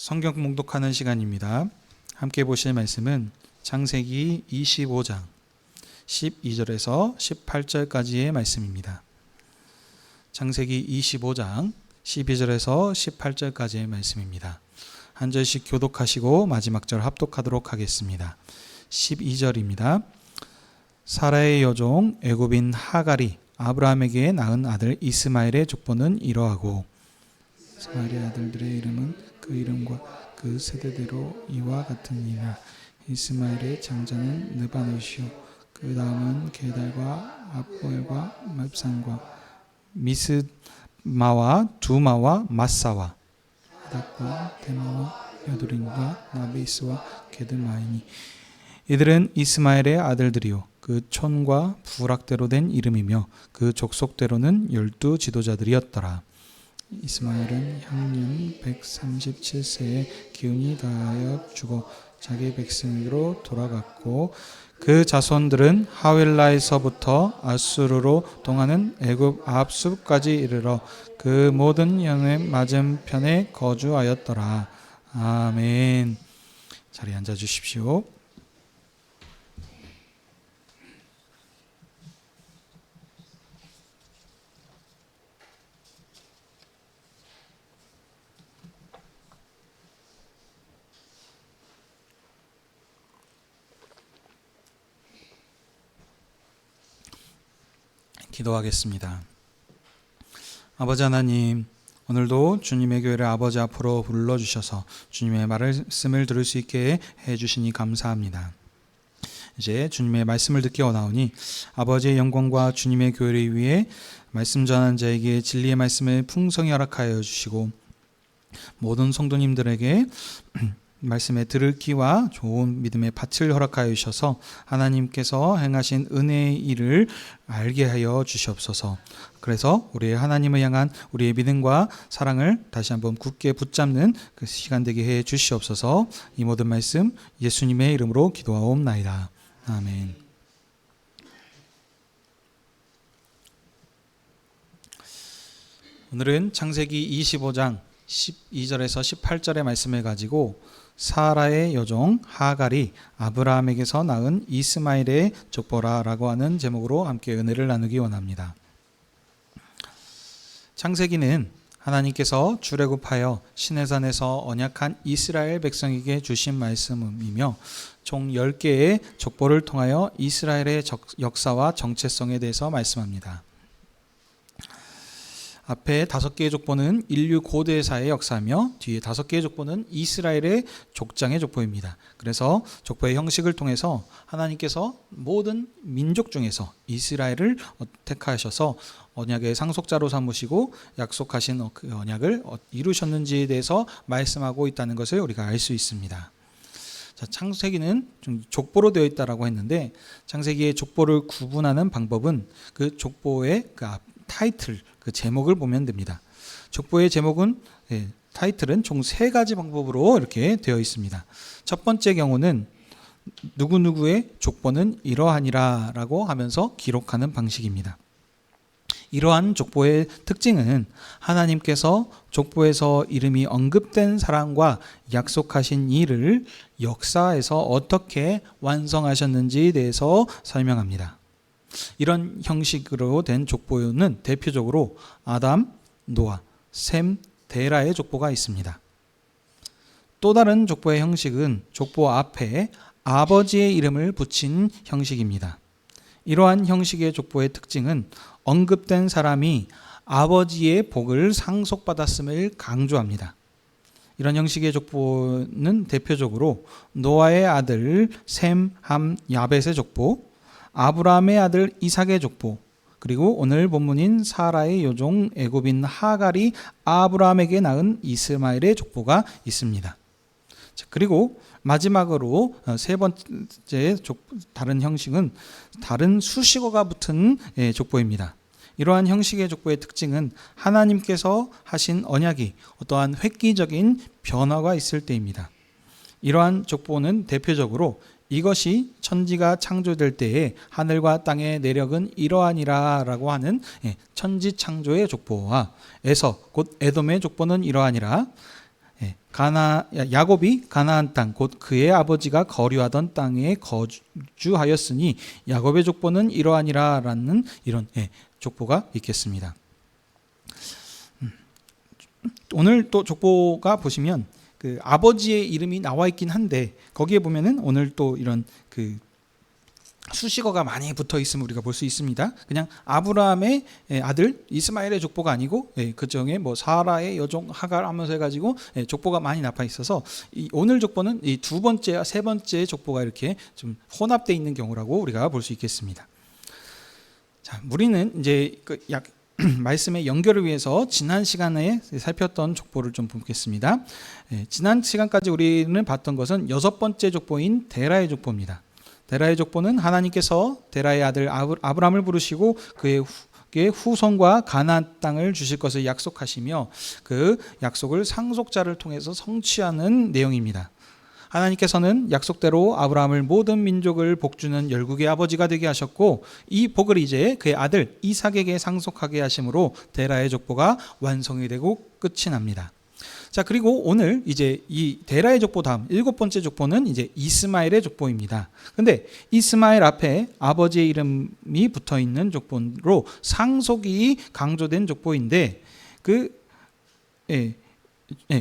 성경 봉독하는 시간입니다. 함께 보실 말씀은 창세기 25장 12절에서 18절까지의 말씀입니다. 창세기 25장 12절에서 18절까지의 말씀입니다. 한 절씩 교독하시고 마지막 절 합독하도록 하겠습니다. 12절입니다. 사라의 여종 애굽인 하갈이 아브라함에게 낳은 아들 이스마엘의 족보는 이러하고, 이스마엘의 아들들의 이름은 그 이름과 그 세대대로 이와 같으니라. 이스마엘의 장자는 느바롯이요, 그 다음은 게달과 압보엘과 맙산과 미스마와 두마와 마사와 하닥과 데마와 여두린과 나베이스와 게드마이니. 이들은 이스마엘의 아들들이요, 그 촌과 부락대로 된 이름이며 그 족속대로는 12 지도자들이었더라. 이스마엘은 향년 137세에 기운이 다하여 죽어 자기 백성으로 돌아갔고, 그 자손들은 하윌라에서부터 아수르로 동하는 애굽 아합수까지 이르러 그 모든 연의 맞은편에 거주하였더라. 아멘. 자리에 앉아 주십시오. 기도하겠습니다. 아버지 하나님, 오늘도 주님의 교회를 아버지 앞으로 불러주셔서 주님의 말씀을 들을 수 있게 해주시니 감사합니다. 이제 주님의 말씀을 듣기 원하오니 아버지의 영광과 주님의 교회를 위해 말씀 전하는 자에게 진리의 말씀을 풍성히 허락하여 주시고, 모든 성도님들에게 말씀에 들을 귀와 좋은 믿음의 밭을 허락하여 주셔서 하나님께서 행하신 은혜의 일을 알게 하여 주시옵소서. 그래서 우리의 하나님을 향한 우리의 믿음과 사랑을 다시 한번 굳게 붙잡는 그 시간 되게 해 주시옵소서. 이 모든 말씀 예수님의 이름으로 기도하옵나이다. 아멘. 오늘은 창세기 25장 12절에서 18절의 말씀을 가지고 사라의 여종 하갈이 아브라함에게서 낳은 이스마엘의 족보라라고 하는 제목으로 함께 은혜를 나누기 원합니다. 창세기는 하나님께서 출애굽하여 시내산에서 언약한 이스라엘 백성에게 주신 말씀이며 총 10개의 족보를 통하여 이스라엘의 역사와 정체성에 대해서 말씀합니다. 앞에 5개의 족보는 인류 고대사의 역사며 뒤에 5개의 족보는 이스라엘의 족장의 족보입니다. 그래서 족보의 형식을 통해서 하나님께서 모든 민족 중에서 이스라엘을 택하셔서 언약의 상속자로 삼으시고 약속하신 그 언약을 이루셨는지에 대해서 말씀하고 있다는 것을 우리가 알 수 있습니다. 자, 창세기는 좀 족보로 되어 있다라고 했는데, 창세기의 족보를 구분하는 방법은 그 족보의 그 타이틀, 그 제목을 보면 됩니다. 족보의 제목은 타이틀은 총 3가지 방법으로 이렇게 되어 있습니다. 첫 번째 경우는 누구누구의 족보는 이러하니라 라고 하면서 기록하는 방식입니다. 이러한 족보의 특징은 하나님께서 족보에서 이름이 언급된 사람과 약속하신 일을 역사에서 어떻게 완성하셨는지에 대해서 설명합니다. 이런 형식으로 된 족보는 대표적으로 아담, 노아, 셈, 데라의 족보가 있습니다. 또 다른 족보의 형식은 족보 앞에 아버지의 이름을 붙인 형식입니다. 이러한 형식의 족보의 특징은 언급된 사람이 아버지의 복을 상속받았음을 강조합니다. 이런 형식의 족보는 대표적으로 노아의 아들 셈, 함, 야벳의 족보, 아브라함의 아들 이삭의 족보, 그리고 오늘 본문인 사라의 여종 애굽인 하갈이 아브라함에게 낳은 이스마엘의 족보가 있습니다. 그리고 마지막으로 세 번째 다른 형식은 다른 수식어가 붙은 족보입니다. 이러한 형식의 족보의 특징은 하나님께서 하신 언약이 어떠한 획기적인 변화가 있을 때입니다. 이러한 족보는 대표적으로 이것이 천지가 창조될 때에 하늘과 땅의 내력은 이러하니라 라고 하는 천지 창조의 족보와 에서 곧 에돔의 족보는 이러하니라, 야곱이 가나안 땅 곧 그의 아버지가 거류하던 땅에 거주하였으니 야곱의 족보는 이러하니라라는 이런 족보가 있겠습니다. 오늘 또 족보가 보시면 그 아버지의 이름이 나와 있긴 한데 거기에 보면은 오늘 또 이런 그 수식어가 많이 붙어 있음을 우리가 볼 수 있습니다. 그냥 아브라함의 아들 이스마엘의 족보가 아니고 그 중에 뭐 사라의 여종 하갈 하면서 해가지고 족보가 많이 나와 있어서 오늘 족보는 이 두 번째와 세 번째 족보가 이렇게 좀 혼합되어 있는 경우라고 우리가 볼 수 있겠습니다. 자, 우리는 이제 말씀의 연결을 위해서 지난 시간에 살폈던 족보를 좀 보겠습니다. 지난 시간까지 우리는 봤던 것은 여섯 번째 족보인 데라의 족보입니다. 데라의 족보는 하나님께서 데라의 아들 아브람을 부르시고 그의 후손과 가나안 땅을 주실 것을 약속하시며 그 약속을 상속자를 통해서 성취하는 내용입니다. 하나님께서는 약속대로 아브라함을 모든 민족을 복주는 열국의 아버지가 되게 하셨고 이 복을 이제 그의 아들 이삭에게 상속하게 하심으로 데라의 족보가 완성이 되고 끝이 납니다. 자, 그리고 오늘 이제 이 데라의 족보 다음 일곱 번째 족보는 이제 이스마엘의 족보입니다. 근데 이스마엘 앞에 아버지의 이름이 붙어 있는 족보로 상속이 강조된 족보인데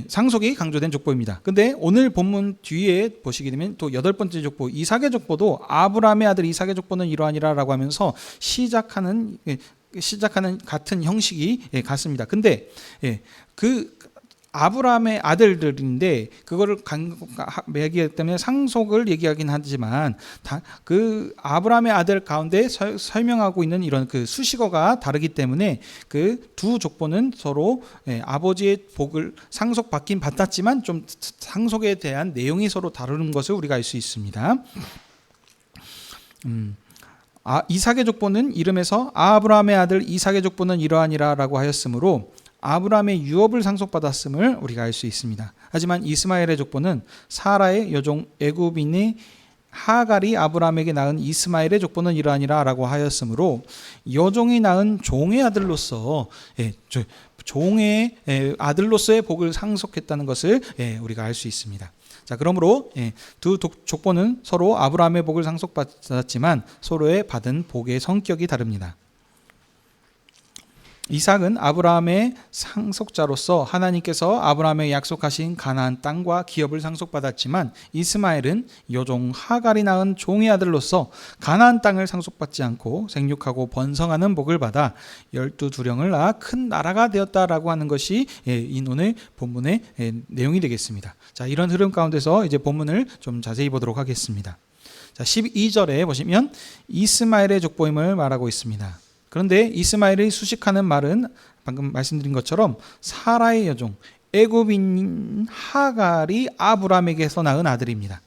상속이 강조된 족보입니다. 근데 오늘 본문 뒤에 보시게 되면 또 여덟 번째 족보 이삭의 족보도 아브라함의 아들 이삭의 족보는 이러하니라라고 하면서 시작하는 같은 형식이 같습니다. 근데 그 아브라함의 아들들인데 그거를 얘기하기 때문에 상속을 얘기하긴 하지만 그 아브라함의 아들 가운데 설명하고 있는 이런 그 수식어가 다르기 때문에 그 두 족보는 서로 아버지의 복을 상속받긴 받았지만 좀 상속에 대한 내용이 서로 다르는 것을 우리가 알 수 있습니다. 이삭의 족보는 이름에서 아브라함의 아들 이삭의 족보는 이러하니라라고 하였으므로 아브라함의 유업을 상속받았음을 우리가 알 수 있습니다. 하지만 이스마엘의 족보는 사라의 여종 애굽인의 하갈이 아브라함에게 낳은 이스마엘의 족보는 이러하니라라고 하였으므로 여종이 낳은 종의 아들로서 종의 아들로서의 복을 상속했다는 것을 우리가 알 수 있습니다. 자, 그러므로 두 족보는 서로 아브라함의 복을 상속받았지만 서로의 받은 복의 성격이 다릅니다. 이삭은 아브라함의 상속자로서 하나님께서 아브라함에 약속하신 가나안 땅과 기업을 상속받았지만 이스마엘은 여종 하갈이 낳은 종의 아들로서 가나안 땅을 상속받지 않고 생육하고 번성하는 복을 받아 12두령을 낳아 큰 나라가 되었다라고 하는 것이 이 오늘 본문의 내용이 되겠습니다. 자, 이런 흐름 가운데서 이제 본문을 좀 자세히 보도록 하겠습니다. 자, 12절에 보시면 이스마엘의 족보임을 말하고 있습니다. 그런데 이스마엘이 수식하는 말은 방금 말씀드린 것처럼 사라의 여종 애굽인 하갈이 아브라함에게서 낳은 아들입니다.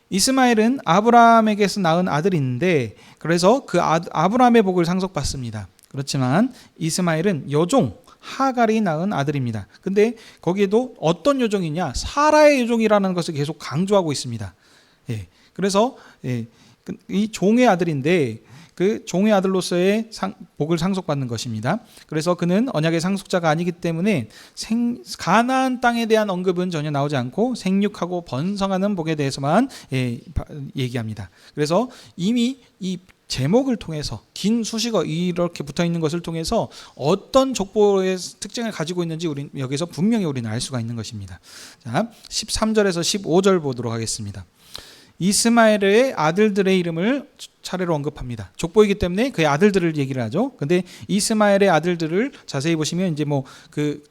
이스마엘은 아브라함에게서 낳은 아들인데 그래서 그 아브라함의 복을 상속받습니다. 그렇지만 이스마엘은 여종 하갈이 낳은 아들입니다. 근데 거기에도 어떤 여종이냐? 사라의 여종이라는 것을 계속 강조하고 있습니다. 그래서 이 종의 아들인데 그 종의 아들로서의 복을 상속받는 것입니다. 그래서 그는 언약의 상속자가 아니기 때문에 가나안 땅에 대한 언급은 전혀 나오지 않고 생육하고 번성하는 복에 대해서만 얘기합니다. 그래서 이미 이 제목을 통해서 긴 수식어 이렇게 붙어 있는 것을 통해서 어떤 족보의 특징을 가지고 있는지 여기서 분명히 우리는 알 수가 있는 것입니다. 자, 13절에서 15절 보도록 하겠습니다. 이스마엘의 아들들의 이름을 차례로 언급합니다. 족보이기 때문에 그의 아들들을 얘기를 하죠. 근데 이스마엘의 아들들을 자세히 보시면 이제 뭐 그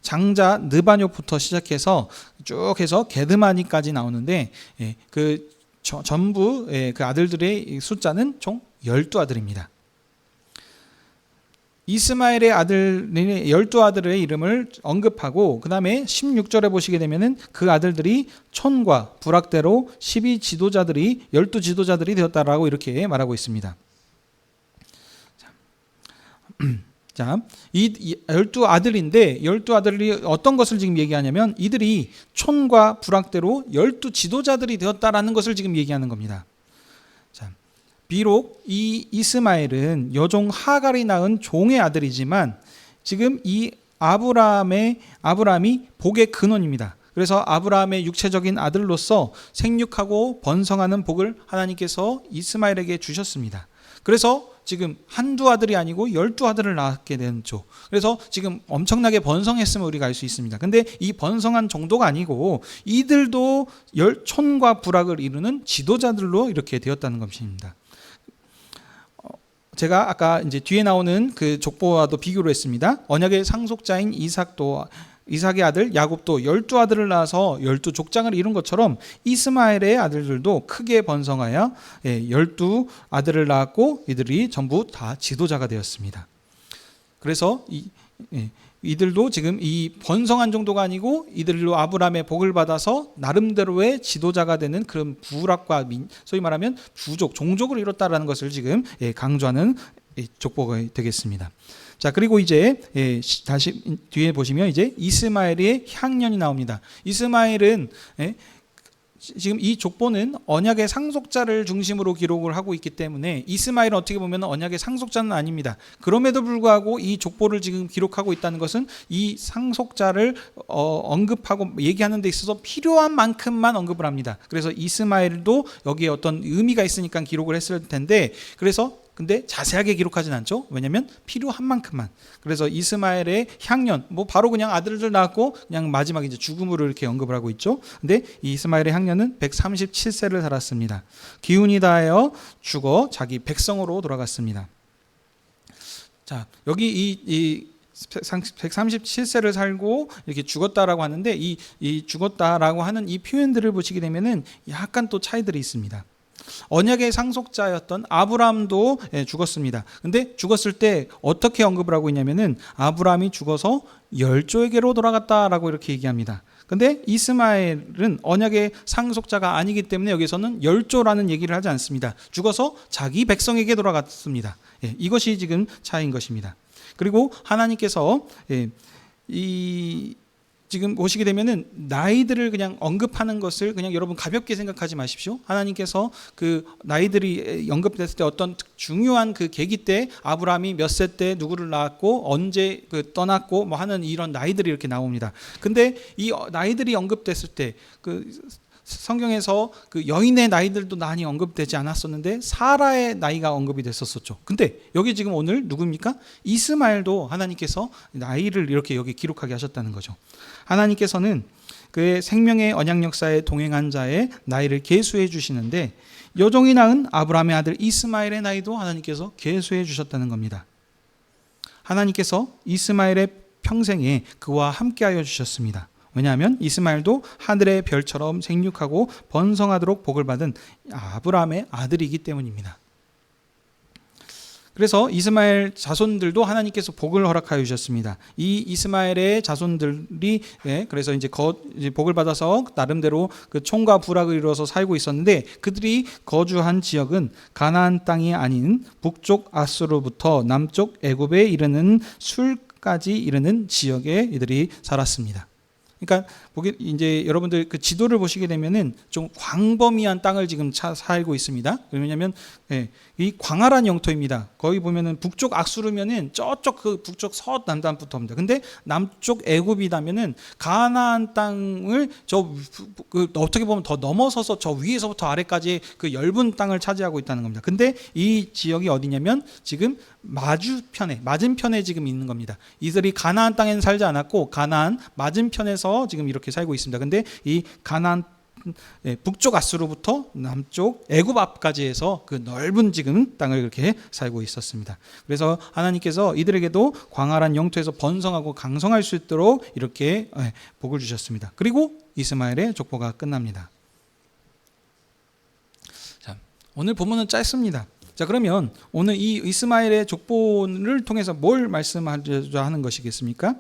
장자 느바뇨부터 시작해서 쭉 해서 게드마니까지 나오는데 그 전부 그 아들들의 숫자는 총 12아들입니다. 이스마엘의 아들 12아들의 이름을 언급하고 그 다음에 16절에 보시게 되면은 그 아들들이 촌과 부락대로 12지도자들이 되었다라고 이렇게 말하고 있습니다. 자, 이 12아들인데 12아들이 어떤 것을 지금 얘기하냐면 이들이 촌과 부락대로 12지도자들이 되었다라는 것을 지금 얘기하는 겁니다. 자, 비록 이 이스마엘은 여종 하갈이 낳은 종의 아들이지만 지금 이 아브라함이 복의 근원입니다. 그래서 아브라함의 육체적인 아들로서 생육하고 번성하는 복을 하나님께서 이스마엘에게 주셨습니다. 그래서 지금 한두 아들이 아니고 12아들을 낳게 됐죠. 그래서 지금 엄청나게 번성했음을 우리가 알 수 있습니다. 근데 이 번성한 정도가 아니고 이들도 촌과 부락을 이루는 지도자들로 이렇게 되었다는 것입니다. 제가 아까 이제 뒤에 나오는 그 족보와도 비교를 했습니다. 언약의 상속자인 이삭의 아들 야곱도 12아들을 낳아서 12족장을 이룬 것처럼 이스마엘의 아들들도 크게 번성하여 12아들을 낳았고 이들이 전부 다 지도자가 되었습니다. 그래서 이들도 지금 이 번성한 정도가 아니고 이들로 아브라함의 복을 받아서 나름대로의 지도자가 되는 그런 부락과 소위 말하면 부족, 종족을 이뤘다라는 것을 지금 강조하는 족보가 되겠습니다. 자, 그리고 이제 다시 뒤에 보시면 이제 이스마엘의 향년이 나옵니다. 이스마엘은 지금 이 족보는 언약의 상속자를 중심으로 기록을 하고 있기 때문에 이스마엘은 어떻게 보면 언약의 상속자는 아닙니다. 그럼에도 불구하고 이 족보를 지금 기록하고 있다는 것은 이 상속자를 언급하고 얘기하는 데 있어서 필요한 만큼만 언급을 합니다. 그래서 이스마엘도 여기에 어떤 의미가 있으니까 기록을 했을 텐데 근데 자세하게 기록하진 않죠. 왜냐하면 필요한 만큼만. 그래서 이스마엘의 향년, 바로 그냥 아들들 낳았고 그냥 마지막 이제 죽음으로 이렇게 언급을 하고 있죠. 근데 이 이스마엘의 향년은 137세를 살았습니다. 기운이 다하여 죽어 자기 백성으로 돌아갔습니다. 자, 여기 이 137세를 살고 이렇게 죽었다라고 하는데 이 죽었다라고 하는 이 표현들을 보시게 되면은 약간 또 차이들이 있습니다. 언약의 상속자였던 아브라함도 죽었습니다. 근데 죽었을 때 어떻게 언급을 하고 있냐면은 아브라함이 죽어서 열조에게로 돌아갔다라고 이렇게 얘기합니다. 근데 이스마엘은 언약의 상속자가 아니기 때문에 여기서는 열조라는 얘기를 하지 않습니다. 죽어서 자기 백성에게 돌아갔습니다. 이것이 지금 차이인 것입니다. 그리고 하나님께서 지금 보시게 되면은 나이들을 그냥 언급하는 것을 그냥 여러분 가볍게 생각하지 마십시오. 하나님께서 그 나이들이 언급됐을 때 어떤 중요한 그 계기 때 아브라함이 몇 세 때 누구를 낳았고 언제 떠났고 하는 이런 나이들이 이렇게 나옵니다. 근데 이 나이들이 언급됐을 때 성경에서 그 여인의 나이들도 많이 언급되지 않았었는데 사라의 나이가 언급이 됐었죠. 근데 여기 지금 오늘 누굽니까? 이스마엘도 하나님께서 나이를 이렇게 여기 기록하게 하셨다는 거죠. 하나님께서는 그의 생명의 언약 역사에 동행한 자의 나이를 계수해 주시는데 여종이 낳은 아브라함의 아들 이스마엘의 나이도 하나님께서 계수해 주셨다는 겁니다. 하나님께서 이스마엘의 평생에 그와 함께하여 주셨습니다. 왜냐하면 이스마엘도 하늘의 별처럼 생육하고 번성하도록 복을 받은 아브라함의 아들이기 때문입니다. 그래서 이스마엘 자손들도 하나님께서 복을 허락하여 주셨습니다. 이 이스마엘의 자손들이 그래서 이제 복을 받아서 나름대로 그 총과 부락을 이루어서 살고 있었는데 그들이 거주한 지역은 가나안 땅이 아닌 북쪽 아수르부터 남쪽 애굽에 이르는 술까지 이르는 지역에 이들이 살았습니다. 그러니까 이제 여러분들 그 지도를 보시게 되면은 좀 광범위한 땅을 지금 살고 있습니다. 왜냐하면 이 광활한 영토입니다. 거기 보면은 북쪽 악수르면은 저쪽 그 북쪽 서남단부터입니다. 근데 남쪽 애굽이라면은 가나안 땅을 어떻게 보면 더 넘어서서 저 위에서부터 아래까지 그 넓은 땅을 차지하고 있다는 겁니다. 근데 이 지역이 어디냐면 지금 맞은편에 지금 있는 겁니다. 이들이 가나안 땅에는 살지 않았고 가나안 맞은편에서 지금 이렇게 살고 있습니다. 근데 이 가나안 북쪽 아수르부터 남쪽 애굽 앞까지 해서 그 넓은 지금 땅을 그렇게 살고 있었습니다. 그래서 하나님께서 이들에게도 광활한 영토에서 번성하고 강성할 수 있도록 이렇게 복을 주셨습니다. 그리고 이스마엘의 족보가 끝납니다. 자, 오늘 본문은 짧습니다. 자, 그러면 오늘 이 이스마엘의 족보를 통해서 뭘 말씀하고자 하는 것이겠습니까?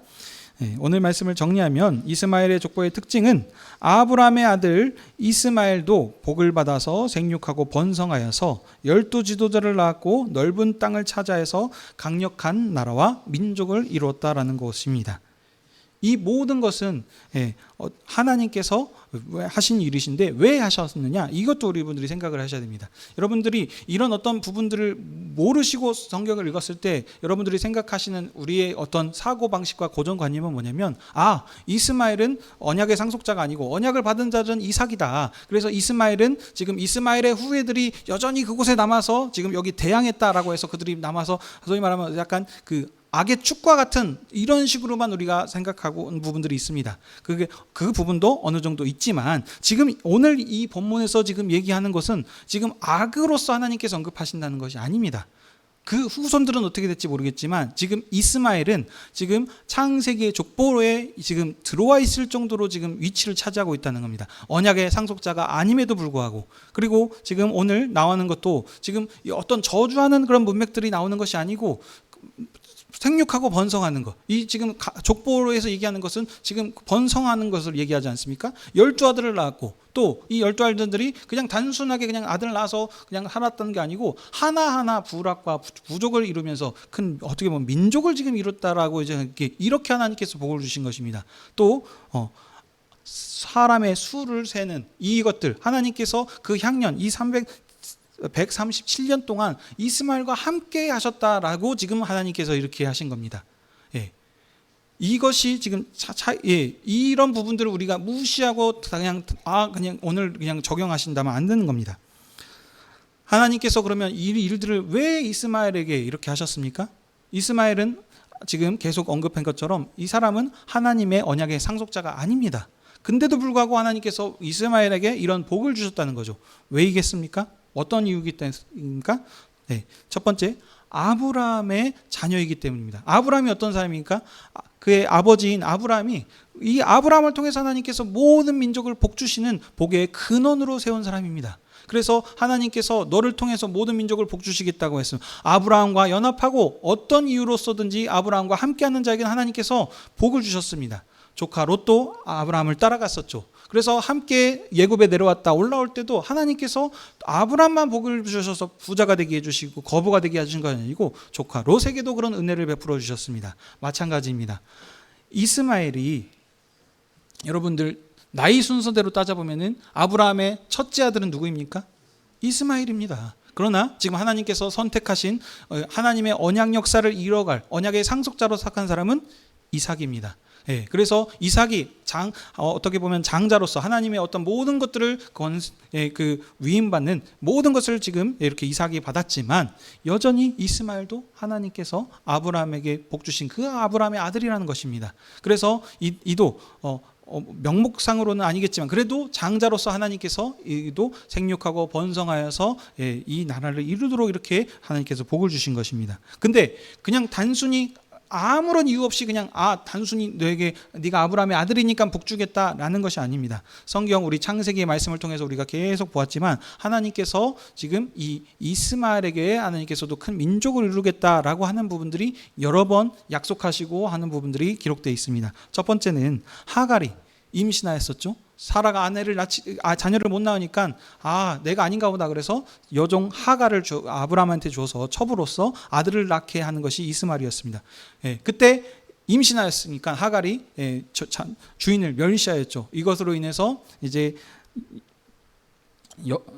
오늘 말씀을 정리하면 이스마엘의 족보의 특징은 아브라함의 아들 이스마엘도 복을 받아서 생육하고 번성하여서 12지도자를 낳았고 넓은 땅을 차지해서 강력한 나라와 민족을 이루었다라는 것입니다. 이 모든 것은 하나님께서 하신 일이신데 왜 하셨느냐, 이것도 우리 분들이 생각을 하셔야 됩니다. 여러분들이 이런 어떤 부분들을 모르시고 성경을 읽었을 때 여러분들이 생각하시는 우리의 어떤 사고방식과 고정관념은 뭐냐면, 이스마엘은 언약의 상속자가 아니고 언약을 받은 자는 이삭이다. 그래서 이스마엘은 지금 이스마엘의 후예들이 여전히 그곳에 남아서 지금 여기 대항했다라고 해서 그들이 남아서 소위 말하면 약간 그 악의 축과 같은 이런 식으로만 우리가 생각하고 있는 부분들이 있습니다. 그 부분도 어느 정도 있지만 지금 오늘 이 본문에서 지금 얘기하는 것은 지금 악으로서 하나님께서 언급하신다는 것이 아닙니다. 그 후손들은 어떻게 될지 모르겠지만 지금 이스마엘은 지금 창세기의 족보에 지금 들어와 있을 정도로 지금 위치를 차지하고 있다는 겁니다. 언약의 상속자가 아님에도 불구하고, 그리고 지금 오늘 나오는 것도 지금 어떤 저주하는 그런 문맥들이 나오는 것이 아니고 생육하고 번성하는 것. 이 지금 족보에서 얘기하는 것은 지금 번성하는 것을 얘기하지 않습니까? 12아들을 낳았고, 또 이 12아들들이 그냥 단순하게 그냥 아들을 낳아서 그냥 살았다는 게 아니고 하나하나 부락과 부족을 이루면서 큰 어떻게 보면 민족을 지금 이뤘다라고 이제 이렇게 하나님께서 복을 주신 것입니다. 또 사람의 수를 세는 이것들, 하나님께서 그 향년 이 137년 동안 이스마엘과 함께 하셨다라고 지금 하나님께서 이렇게 하신 겁니다. 이것이 지금 이런 부분들을 우리가 무시하고 그냥 오늘 그냥 적용하신다면 안 되는 겁니다. 하나님께서 그러면 이 일들을 왜 이스마엘에게 이렇게 하셨습니까? 이스마엘은 지금 계속 언급한 것처럼 이 사람은 하나님의 언약의 상속자가 아닙니다. 근데도 불구하고 하나님께서 이스마엘에게 이런 복을 주셨다는 거죠. 왜이겠습니까? 어떤 이유이기 때문입니까? 첫 번째, 아브라함의 자녀이기 때문입니다. 아브라함이 어떤 사람입니까? 그의 아버지인 아브라함이, 이 아브라함을 통해서 하나님께서 모든 민족을 복주시는 복의 근원으로 세운 사람입니다. 그래서 하나님께서 너를 통해서 모든 민족을 복주시겠다고 했으면 아브라함과 연합하고 어떤 이유로서든지 아브라함과 함께하는 자에게는 하나님께서 복을 주셨습니다. 조카 롯도 아브라함을 따라갔었죠. 그래서 함께 예굽에 내려왔다 올라올 때도 하나님께서 아브라함만 복을 주셔서 부자가 되게 해주시고 거부가 되게 해주신 건 아니고 조카 롯에게도 그런 은혜를 베풀어 주셨습니다. 마찬가지입니다. 이스마엘이, 여러분들 나이 순서대로 따져보면은 아브라함의 첫째 아들은 누구입니까? 이스마엘입니다. 그러나 지금 하나님께서 선택하신 하나님의 언약 역사를 이뤄갈 언약의 상속자로 택한 사람은 이삭입니다. 그래서 이삭이 어떻게 보면 장자로서 하나님의 어떤 모든 것들을 위임받는 모든 것을 지금 이렇게 이삭이 받았지만 여전히 이스마엘도 하나님께서 아브라함에게 복 주신 그 아브라함의 아들이라는 것입니다. 그래서 이도 명목상으로는 아니겠지만 그래도 장자로서 하나님께서 이도 생육하고 번성하여서 이 나라를 이루도록 이렇게 하나님께서 복을 주신 것입니다. 근데 그냥 단순히 아무런 이유 없이 그냥 단순히 네가 아브라함의 아들이니까 복 주겠다라는 것이 아닙니다. 성경 우리 창세기의 말씀을 통해서 우리가 계속 보았지만 하나님께서 지금 이 이스마엘에게 하나님께서도 큰 민족을 이루겠다라고 하는 부분들이 여러 번 약속하시고 하는 부분들이 기록되어 있습니다. 첫 번째는 하갈이 임신하였었죠. 사라가 자녀를 못 낳으니까 내가 아닌가 보다 그래서 여종 하갈을 아브라함한테 줘서 첩으로서 아들을 낳게 하는 것이 이스마엘이었습니다. 그때 임신하였으니까 하갈이 주인을 멸시하였죠. 이것으로 인해서 이제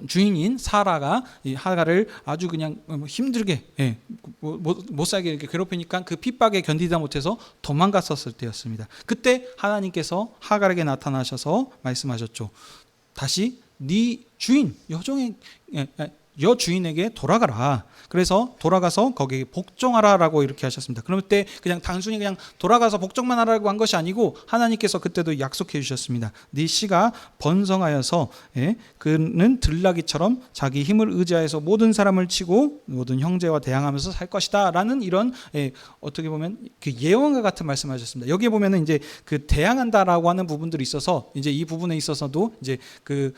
주인인 사라가 이 하갈을 아주 그냥 힘들게 못 살게 이렇게 괴롭히니까 그 핍박에 견디다 못해서 도망갔었을 때였습니다. 그때 하나님께서 하갈에게 나타나셔서 말씀하셨죠. 다시 네 주인 여주인에게 돌아가라. 그래서 돌아가서 거기에 복종하라라고 이렇게 하셨습니다. 그럴 때 그냥 단순히 그냥 돌아가서 복종만 하라고 한 것이 아니고 하나님께서 그때도 약속해 주셨습니다. 네 씨가 번성하여서 그는 들나귀처럼 자기 힘을 의지하여서 모든 사람을 치고 모든 형제와 대항하면서 살 것이다 라는 이런 어떻게 보면 그 예언과 같은 말씀하셨습니다. 여기에 보면은 이제 그 대항한다라고 하는 부분들이 있어서 이제 이 부분에 있어서도 이제 그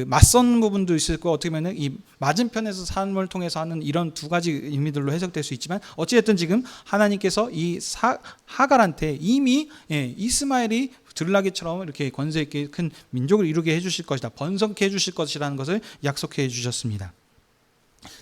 맞선 부분도 있을 거고 어떻게 보면은 이 맞은편에서 삶을 통해서 하는 이런 두 가지 의미들로 해석될 수 있지만 어찌됐든 지금 하나님께서 이 하갈한테 이미 이스마엘이 들나귀처럼 이렇게 권세 있게 큰 민족을 이루게 해주실 것이다, 번성케 해주실 것이라는 것을 약속해 주셨습니다.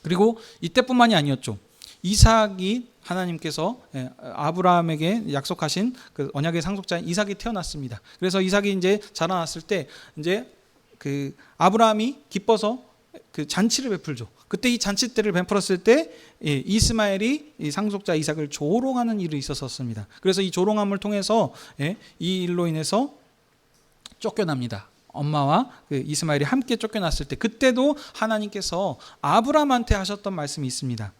그리고 이때뿐만이 아니었죠. 이삭이 하나님께서 아브라함에게 약속하신 그 언약의 상속자인 이삭이 태어났습니다. 그래서 이삭이 이제 자라났을 때 이제 그 아브라함이 기뻐서 그 잔치를 베풀죠. 그때 이 잔치 때를 베풀었을 때 이스마엘이 이 상속자 이삭을 조롱하는 일이 있었습니다. 그래서 이 조롱함을 통해서 이 일로 인해서 쫓겨납니다. 엄마와 그 이스마엘이 함께 쫓겨났을 때 그때도 하나님께서 아브라함한테 하셨던 말씀이 있습니다.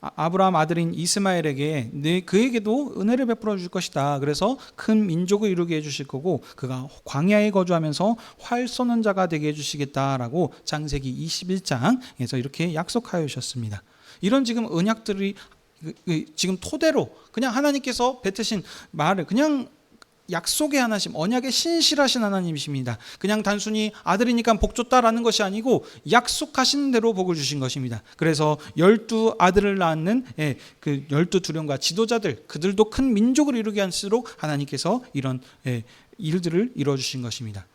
아브라함 아들인 이스마엘에게 그에게도 은혜를 베풀어 줄 것이다. 그래서 큰 민족을 이루게 해주실 거고 그가 광야에 거주하면서 활 쏘는 자가 되게 해주시겠다라고 창세기 21장에서 이렇게 약속하여 주셨습니다. 이런 지금 언약들이 지금 토대로 그냥 하나님께서 뱉으신 말을 그냥 약속의 하나님, 언약의 신실하신 하나님이십니다. 그냥 단순히 아들이니까 복 줬다라는 것이 아니고 약속하신 대로 복을 주신 것입니다. 그래서 12 아들을 낳는 그 12두령과 지도자들, 그들도 큰 민족을 이루게 할수록 하나님께서 이런 일들을 이루어주신 것입니다.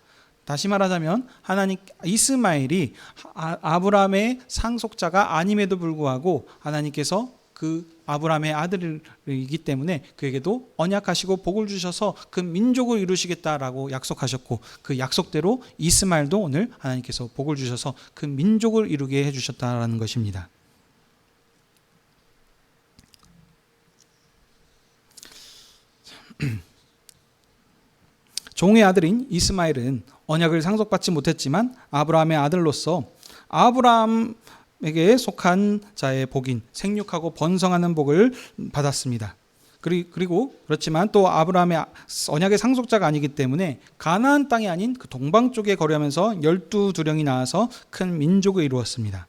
다시 말하자면 하나님 이스마엘이 아브라함의 상속자가 아님에도 불구하고 하나님께서 그 아브라함의 아들이기 때문에 그에게도 언약하시고 복을 주셔서 그 민족을 이루시겠다라고 약속하셨고 그 약속대로 이스마엘도 오늘 하나님께서 복을 주셔서 그 민족을 이루게 해주셨다라는 것입니다. 종의 아들인 이스마엘은 언약을 상속받지 못했지만 아브라함의 아들로서 아브라함에게 속한 자의 복인 생육하고 번성하는 복을 받았습니다. 그리고 그렇지만 또 아브라함의 언약의 상속자가 아니기 때문에 가나안 땅이 아닌 그 동방 쪽에 거류하면서 12두령이 나와서 큰 민족을 이루었습니다.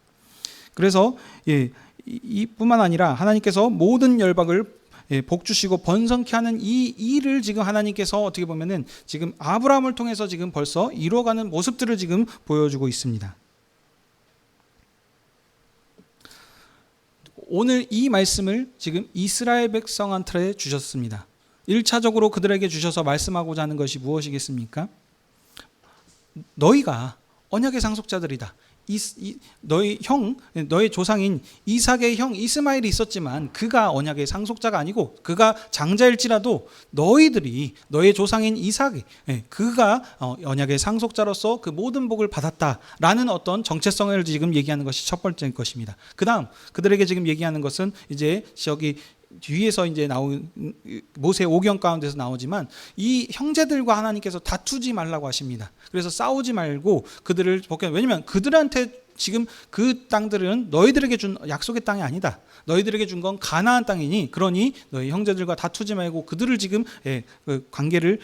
그래서 이뿐만 아니라 하나님께서 모든 열방을 복 주시고 번성케 하는 이 일을 지금 하나님께서 어떻게 보면은 지금 아브라함을 통해서 지금 벌써 이루어가는 모습들을 지금 보여주고 있습니다. 오늘 이 말씀을 지금 이스라엘 백성한테 주셨습니다. 1차적으로 그들에게 주셔서 말씀하고자 하는 것이 무엇이겠습니까? 너희가 언약의 상속자들이다. 너의 조상인 이삭의 형 이스마엘이 있었지만 그가 언약의 상속자가 아니고 그가 장자일지라도 너의 조상인 이삭이 그가 언약의 상속자로서 그 모든 복을 받았다라는 어떤 정체성을 지금 얘기하는 것이 첫 번째인 것입니다. 그 다음 그들에게 지금 얘기하는 것은 이제 저기 뒤에서 이제 나온 모세 오경 가운데서 나오지만 이 형제들과 하나님께서 다투지 말라고 하십니다. 그래서 싸우지 말고 그들을 왜냐면 그들한테 지금 그 땅들은 너희들에게 준 약속의 땅이 아니다. 너희들에게 준 건 가나안 땅이니 그러니 너희 형제들과 다투지 말고 그들을 지금 관계를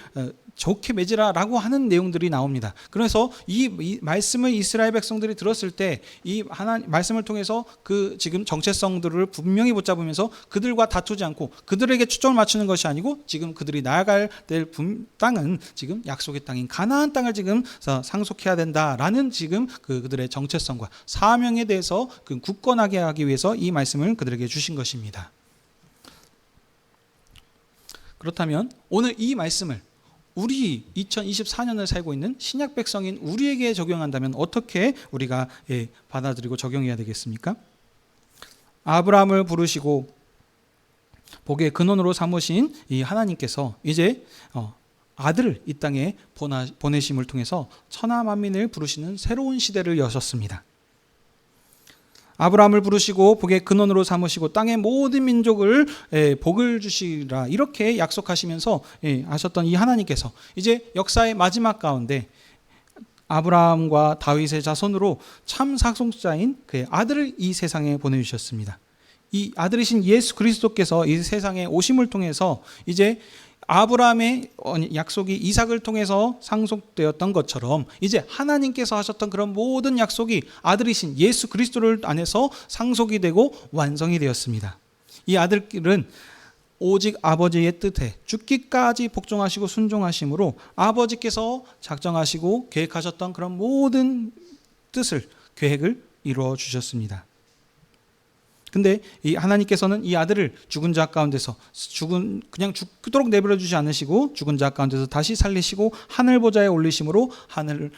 좋게 맺으라라고 하는 내용들이 나옵니다. 그래서 이 말씀을 이스라엘 백성들이 들었을 때 이 하나님 말씀을 통해서 그 지금 정체성들을 분명히 붙잡으면서 그들과 다투지 않고 그들에게 초점을 맞추는 것이 아니고 지금 그들이 나아갈 될 땅은 지금 약속의 땅인 가나안 땅을 지금 상속해야 된다라는 지금 그들의 정체성과 사명에 대해서 굳건하게 하기 위해서 이 말씀을 그들에게 주신 것입니다. 그렇다면 오늘 이 말씀을 우리 2024년을 살고 있는 신약 백성인 우리에게 적용한다면 어떻게 우리가 받아들이고 적용해야 되겠습니까? 아브라함을 부르시고 복의 근원으로 삼으신 이 하나님께서 이제 아들을 이 땅에 보내심을 통해서 천하 만민을 부르시는 새로운 시대를 여셨습니다. 아브라함을 부르시고 복의 근원으로 삼으시고 땅의 모든 민족을 복을 주시라 이렇게 약속하시면서 하셨던 이 하나님께서 이제 역사의 마지막 가운데 아브라함과 다윗의 자손으로 참 상속자인 그의 아들을 이 세상에 보내주셨습니다. 이 아들이신 예수 그리스도께서 이 세상에 오심을 통해서 이제 아브라함의 약속이 이삭을 통해서 상속되었던 것처럼 이제 하나님께서 하셨던 그런 모든 약속이 아들이신 예수 그리스도를 안에서 상속이 되고 완성이 되었습니다. 이 아들은 오직 아버지의 뜻에 죽기까지 복종하시고 순종하심으로 아버지께서 작정하시고 계획하셨던 그런 모든 뜻을 계획을 이루어 주셨습니다. 근데 이 하나님께서는 이 아들을 죽은 자 가운데서 그냥 죽도록 내버려 주지 않으시고 죽은 자 가운데서 다시 살리시고 하늘 보좌에 올리심으로 하늘을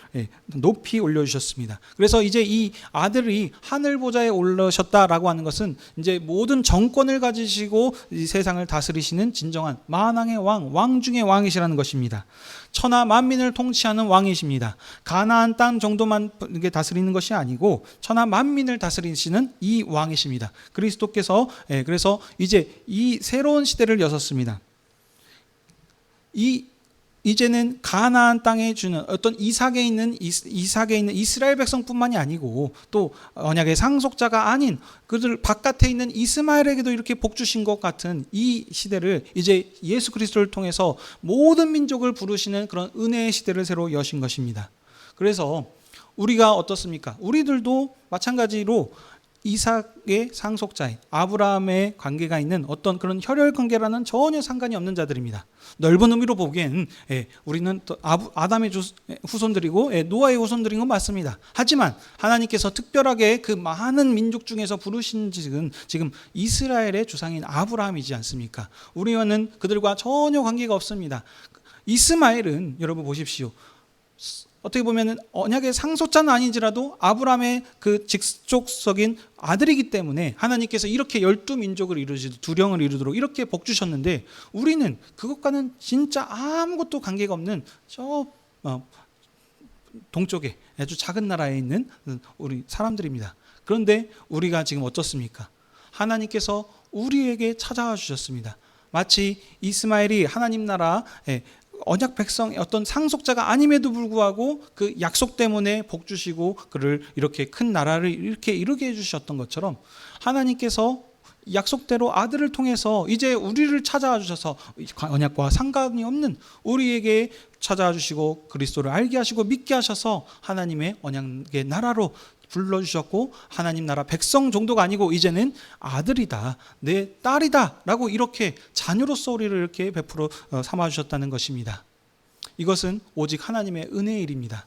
높이 올려 주셨습니다. 그래서 이제 이 아들이 하늘 보좌에 올라셨다라고 하는 것은 이제 모든 정권을 가지시고 이 세상을 다스리시는 진정한 만왕의 왕 중의 왕이시라는 것입니다. 천하 만민을 통치하는 왕이십니다. 가나안 땅 정도만 다스리는 것이 아니고 천하 만민을 다스리시는 이 왕이십니다. 그리스도께서 그래서 이제 이 새로운 시대를 여섰습니다. 이제는 가나안 땅에 주는 어떤 이삭에 있는 이스라엘 백성뿐만이 아니고 또 언약의 상속자가 아닌 그들 바깥에 있는 이스마엘에게도 이렇게 복 주신 것 같은 이 시대를 이제 예수 그리스도를 통해서 모든 민족을 부르시는 그런 은혜의 시대를 새로 여신 것입니다. 그래서 우리가 어떻습니까? 우리들도 마찬가지로 이삭의 상속자인 아브라함의 관계가 있는 어떤 그런 혈연 관계라는 전혀 상관이 없는 자들입니다. 넓은 의미로 보기엔 우리는 또 아담의 후손들이고 노아의 후손들인 건 맞습니다. 하지만 하나님께서 특별하게 그 많은 민족 중에서 부르신 지금 이스라엘의 주상인 아브라함이지 않습니까? 우리와는 그들과 전혀 관계가 없습니다. 이스마엘은 여러분 보십시오. 어떻게 보면 언약의 상속자는 아닌지라도 아브라함의 그 직속적인 아들이기 때문에 하나님께서 이렇게 12민족을 이루시고 두령을 이루도록 이렇게 복 주셨는데 우리는 그것과는 진짜 아무것도 관계가 없는 저 동쪽에 아주 작은 나라에 있는 우리 사람들입니다. 그런데 우리가 지금 어떻습니까? 하나님께서 우리에게 찾아와 주셨습니다. 마치 이스마엘이 하나님 나라에 언약 백성의 어떤 상속자가 아님에도 불구하고 그 약속 때문에 복 주시고 그를 이렇게 큰 나라를 이렇게 이루게 해주셨던 것처럼 하나님께서 약속대로 아들을 통해서 이제 우리를 찾아와 주셔서 언약과 상관이 없는 우리에게 찾아와 주시고 그리스도를 알게 하시고 믿게 하셔서 하나님의 언약의 나라로 불러주셨고 하나님 나라 백성 정도가 아니고 이제는 아들이다 내 딸이다 라고 이렇게 자녀로서 우리를 이렇게 베풀어 삼아주셨다는 것입니다. 이것은 오직 하나님의 은혜의 일입니다.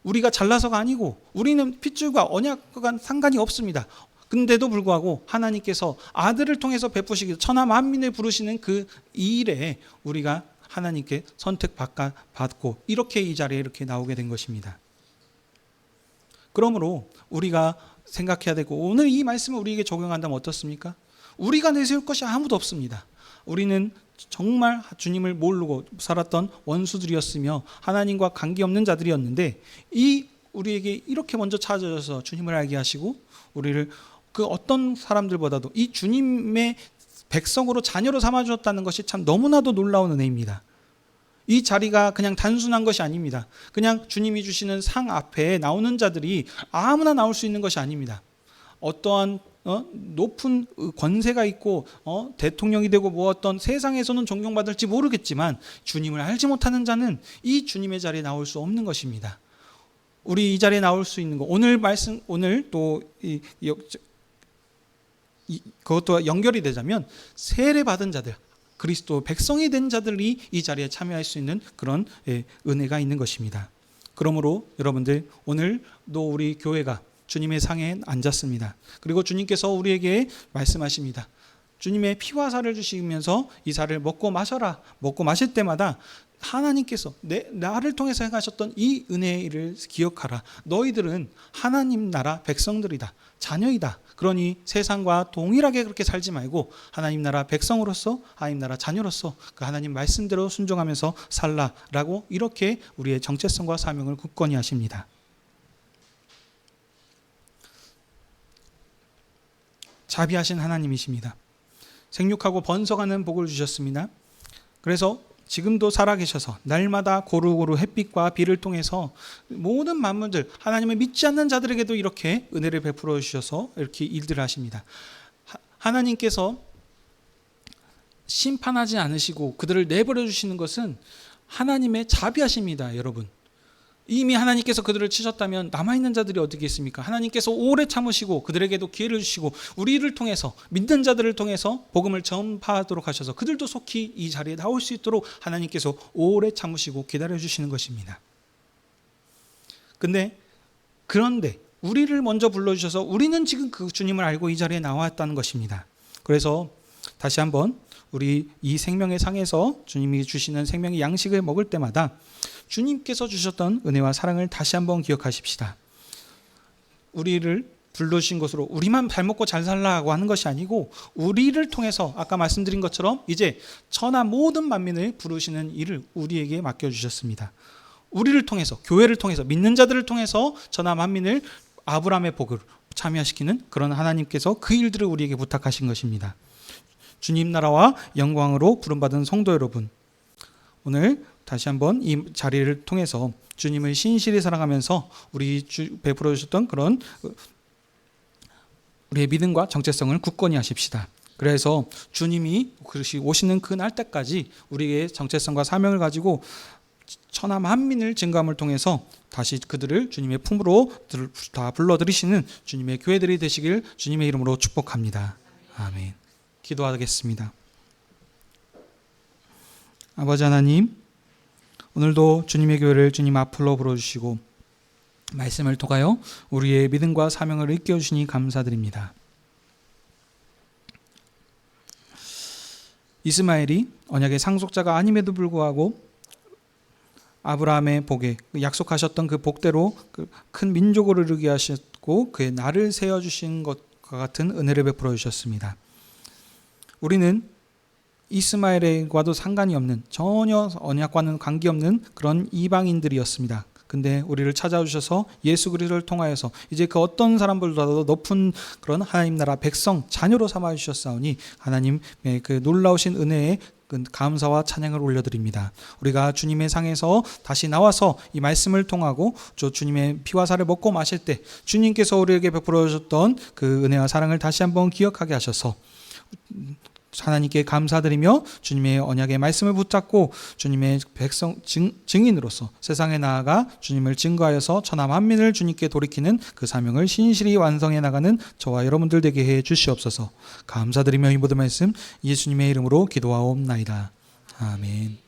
우리가 잘나서가 아니고 우리는 핏줄과 언약과 상관이 없습니다. 근데도 불구하고 하나님께서 아들을 통해서 베푸시기 천하 만민을 부르시는 그 일에 우리가 하나님께 선택받고 이렇게 이 자리에 이렇게 나오게 된 것입니다. 그러므로 우리가 생각해야 되고 오늘 이 말씀을 우리에게 적용한다면 어떻습니까? 우리가 내세울 것이 아무도 없습니다. 우리는 정말 주님을 모르고 살았던 원수들이었으며 하나님과 관계없는 자들이었는데 우리에게 이렇게 먼저 찾아져서 주님을 알게 하시고 우리를 그 어떤 사람들보다도 이 주님의 백성으로 자녀로 삼아주셨다는 것이 참 너무나도 놀라운 은혜입니다. 이 자리가 그냥 단순한 것이 아닙니다. 그냥 주님이 주시는 상 앞에 나오는 자들이 아무나 나올 수 있는 것이 아닙니다. 어떠한 높은 권세가 있고 대통령이 되고 뭐 어떤 세상에서는 존경받을지 모르겠지만 주님을 알지 못하는 자는 이 주님의 자리에 나올 수 없는 것입니다. 우리 이 자리에 나올 수 있는 거 오늘 또 그것도 연결이 되자면 세례 받은 자들 그리스도 백성이 된 자들이 이 자리에 참여할 수 있는 그런 은혜가 있는 것입니다. 그러므로 여러분들 오늘도 우리 교회가 주님의 상에 앉았습니다. 그리고 주님께서 우리에게 말씀하십니다. 주님의 피와 살을 주시면서 이 살을 먹고 마셔라. 먹고 마실 때마다 하나님께서 나를 통해서 행하셨던 이 은혜를 기억하라. 너희들은 하나님 나라 백성들이다. 자녀이다. 그러니 세상과 동일하게 그렇게 살지 말고 하나님 나라 백성으로서 하나님 나라 자녀로서 그 하나님 말씀대로 순종하면서 살라라고 이렇게 우리의 정체성과 사명을 굳건히 하십니다. 자비하신 하나님이십니다. 생육하고 번성하는 복을 주셨습니다. 그래서 지금도 살아계셔서 날마다 고루고루 햇빛과 비를 통해서 모든 만물들 하나님을 믿지 않는 자들에게도 이렇게 은혜를 베풀어 주셔서 이렇게 일들을 하십니다. 하나님께서 심판하지 않으시고 그들을 내버려 주시는 것은 하나님의 자비하십니다. 여러분, 이미 하나님께서 그들을 치셨다면 남아있는 자들이 어떻게 있습니까? 하나님께서 오래 참으시고 그들에게도 기회를 주시고 우리를 통해서 믿는 자들을 통해서 복음을 전파하도록 하셔서 그들도 속히 이 자리에 나올 수 있도록 하나님께서 오래 참으시고 기다려주시는 것입니다. 그런데 우리를 먼저 불러주셔서 우리는 지금 그 주님을 알고 이 자리에 나왔다는 것입니다. 그래서 다시 한번 우리 이 생명의 상에서 주님이 주시는 생명의 양식을 먹을 때마다 주님께서 주셨던 은혜와 사랑을 다시 한번 기억하십시다. 우리를 불러주신 것으로 우리만 잘 먹고 잘 살라고 하는 것이 아니고 우리를 통해서 아까 말씀드린 것처럼 이제 천하 모든 만민을 부르시는 일을 우리에게 맡겨주셨습니다. 우리를 통해서, 교회를 통해서, 믿는 자들을 통해서 천하 만민을 아브라함의 복을 참여시키는 그런 하나님께서 그 일들을 우리에게 부탁하신 것입니다. 주님 나라와 영광으로 부름받은 성도 여러분, 오늘 다시 한번 이 자리를 통해서 주님을 신실히 사랑하면서 우리 베풀어 주셨던 그런 우리의 믿음과 정체성을 굳건히 하십시다. 그래서 주님이 오시는 그 날 때까지 우리의 정체성과 사명을 가지고 천하 만민을 증거함을 통해서 다시 그들을 주님의 품으로 다 불러들이시는 주님의 교회들이 되시길 주님의 이름으로 축복합니다. 아멘. 기도하겠습니다. 아버지 하나님, 오늘도 주님의 교회를 주님 앞으로 불러주시고 말씀을 통하여 우리의 믿음과 사명을 이끌어주시니 감사드립니다. 이스마엘이 언약의 상속자가 아님에도 불구하고 아브라함의 복에 약속하셨던 그 복대로 큰 민족을 이루게 하셨고 그의 날을 세워주신 것과 같은 은혜를 베풀어 주셨습니다. 우리는 이스마엘과도 상관이 없는, 전혀 언약과는 관계없는 그런 이방인들이었습니다. 근데 우리를 찾아주셔서 예수 그리스도를 통하여서 이제 그 어떤 사람보다도 높은 그런 하나님 나라 백성 자녀로 삼아주셨사오니 하나님의 그 놀라우신 은혜에 감사와 찬양을 올려드립니다. 우리가 주님의 상에서 다시 나와서 이 말씀을 통하고 주님의 피와 살을 먹고 마실 때 주님께서 우리에게 베풀어 주셨던 그 은혜와 사랑을 다시 한번 기억하게 하셔서 하나님께 감사드리며 주님의 언약의 말씀을 붙잡고 주님의 백성 증인으로서 세상에 나아가 주님을 증거하여서 천하 만민을 주님께 돌이키는 그 사명을 신실히 완성해 나가는 저와 여러분들 되게 해 주시옵소서. 감사드리며 이 모든 말씀 예수님의 이름으로 기도하옵나이다. 아멘.